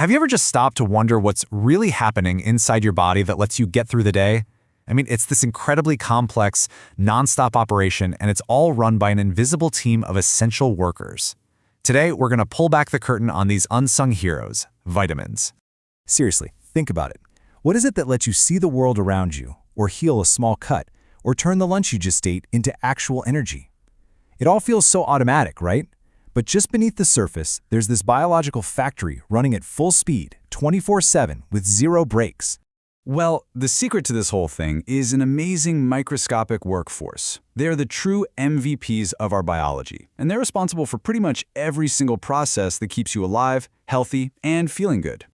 Have you ever just stopped to wonder what's really happening inside your body that lets you get through the day? I mean, it's this incredibly complex, nonstop operation, and it's all run by an invisible team of essential workers. Today, we're going to pull back the curtain on these unsung heroes, vitamins. Seriously, think about it. What is it that lets you see the world around you, or heal a small cut, or turn the lunch you just ate into actual energy? It all feels so automatic, right? But just beneath the surface, there's this biological factory running at full speed, 24/7, with zero breaks. Well, the secret to this whole thing is an amazing microscopic workforce. They are the true MVPs of our biology, and they're responsible for pretty much every single process that keeps you alive, healthy, and feeling good.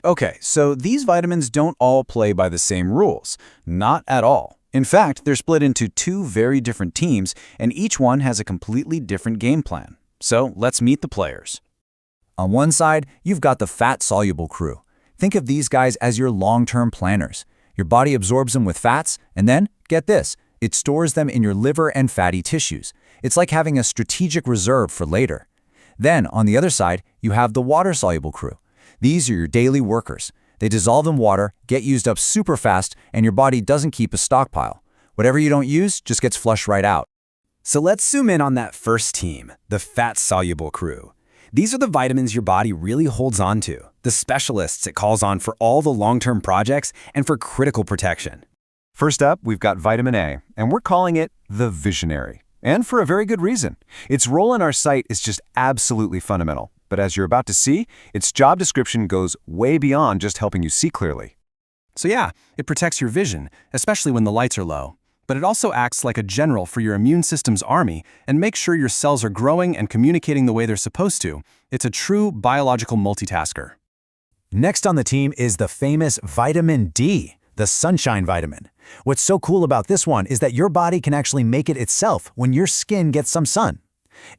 Okay, so these vitamins don't all play by the same rules. Not at all. In fact, they're split into two very different teams, and each one has a completely different game plan. So let's meet the players. On one side, you've got the fat-soluble crew. Think of these guys as your long-term planners. Your body absorbs them with fats, and then, get this, it stores them in your liver and fatty tissues. It's like having a strategic reserve for later. Then, on the other side, you have the water-soluble crew. These are your daily workers. They dissolve in water, get used up super fast, and your body doesn't keep a stockpile. Whatever you don't use just gets flushed right out. So let's zoom in on that first team, the fat-soluble crew. These are the vitamins your body really holds on to, the specialists it calls on for all the long-term projects and for critical protection. First up, we've got vitamin A, and we're calling it the visionary. And for a very good reason. Its role in our sight is just absolutely fundamental. But as you're about to see, its job description goes way beyond just helping you see clearly. So yeah, it protects your vision, especially when the lights are low. But it also acts like a general for your immune system's army and makes sure your cells are growing and communicating the way they're supposed to. It's a true biological multitasker. Next on the team is the famous vitamin D, the sunshine vitamin. What's so cool about this one is that your body can actually make it itself when your skin gets some sun.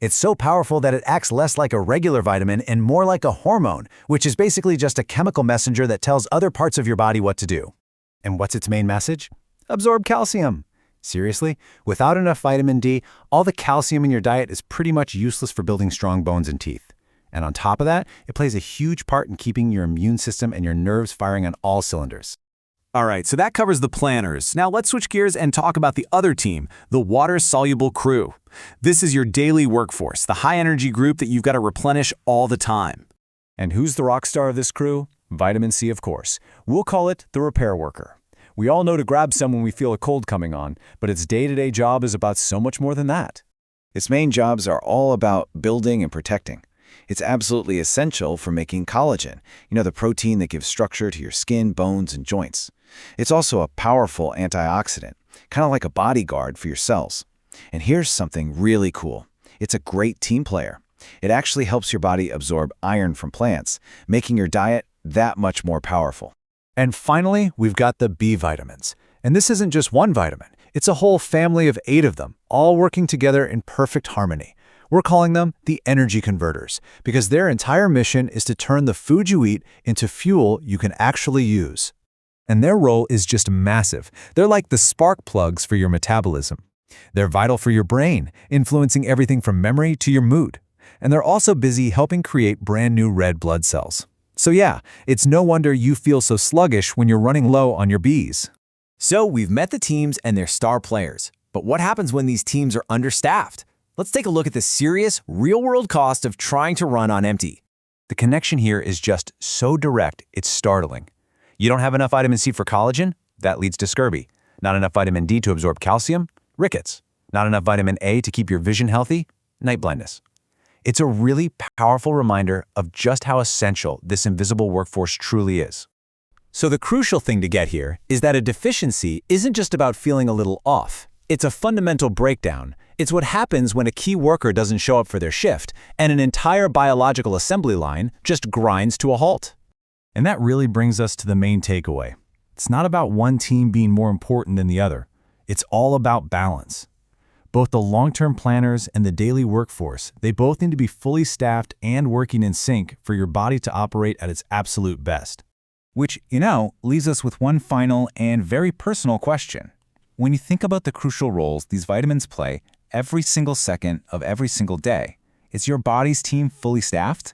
It's so powerful that it acts less like a regular vitamin and more like a hormone, which is basically just a chemical messenger that tells other parts of your body what to do. And what's its main message? Absorb calcium. Seriously? Without enough vitamin D, all the calcium in your diet is pretty much useless for building strong bones and teeth. And on top of that, it plays a huge part in keeping your immune system and your nerves firing on all cylinders. All right, so that covers the planners. Now let's switch gears and talk about the other team, the water-soluble crew. This is your daily workforce, the high-energy group that you've got to replenish all the time. And who's the rock star of this crew? Vitamin C, of course. We'll call it the repair worker. We all know to grab some when we feel a cold coming on, but its day-to-day job is about so much more than that. Its main jobs are all about building and protecting. It's absolutely essential for making collagen, the protein that gives structure to your skin, bones, and joints. It's also a powerful antioxidant, kind of like a bodyguard for your cells. And here's something really cool. It's a great team player. It actually helps your body absorb iron from plants, making your diet that much more powerful. And finally, we've got the B vitamins. And this isn't just one vitamin. It's a whole family of 8 of them, all working together in perfect harmony. We're calling them the energy converters, because their entire mission is to turn the food you eat into fuel you can actually use. And their role is just massive. They're like the spark plugs for your metabolism. They're vital for your brain, influencing everything from memory to your mood. And they're also busy helping create brand new red blood cells. So yeah, it's no wonder you feel so sluggish when you're running low on your Bs. So we've met the teams and their star players. But what happens when these teams are understaffed? Let's take a look at the serious, real-world cost of trying to run on empty. The connection here is just so direct, it's startling. You don't have enough vitamin C for collagen? That leads to scurvy. Not enough vitamin D to absorb calcium? Rickets. Not enough vitamin A to keep your vision healthy? Night blindness. It's a really powerful reminder of just how essential this invisible workforce truly is. So the crucial thing to get here is that a deficiency isn't just about feeling a little off. It's a fundamental breakdown. It's what happens when a key worker doesn't show up for their shift, and an entire biological assembly line just grinds to a halt. And that really brings us to the main takeaway. It's not about one team being more important than the other. It's all about balance. Both the long-term planners and the daily workforce, they both need to be fully staffed and working in sync for your body to operate at its absolute best. Which, leaves us with one final and very personal question. When you think about the crucial roles these vitamins play every single second of every single day, is your body's team fully staffed?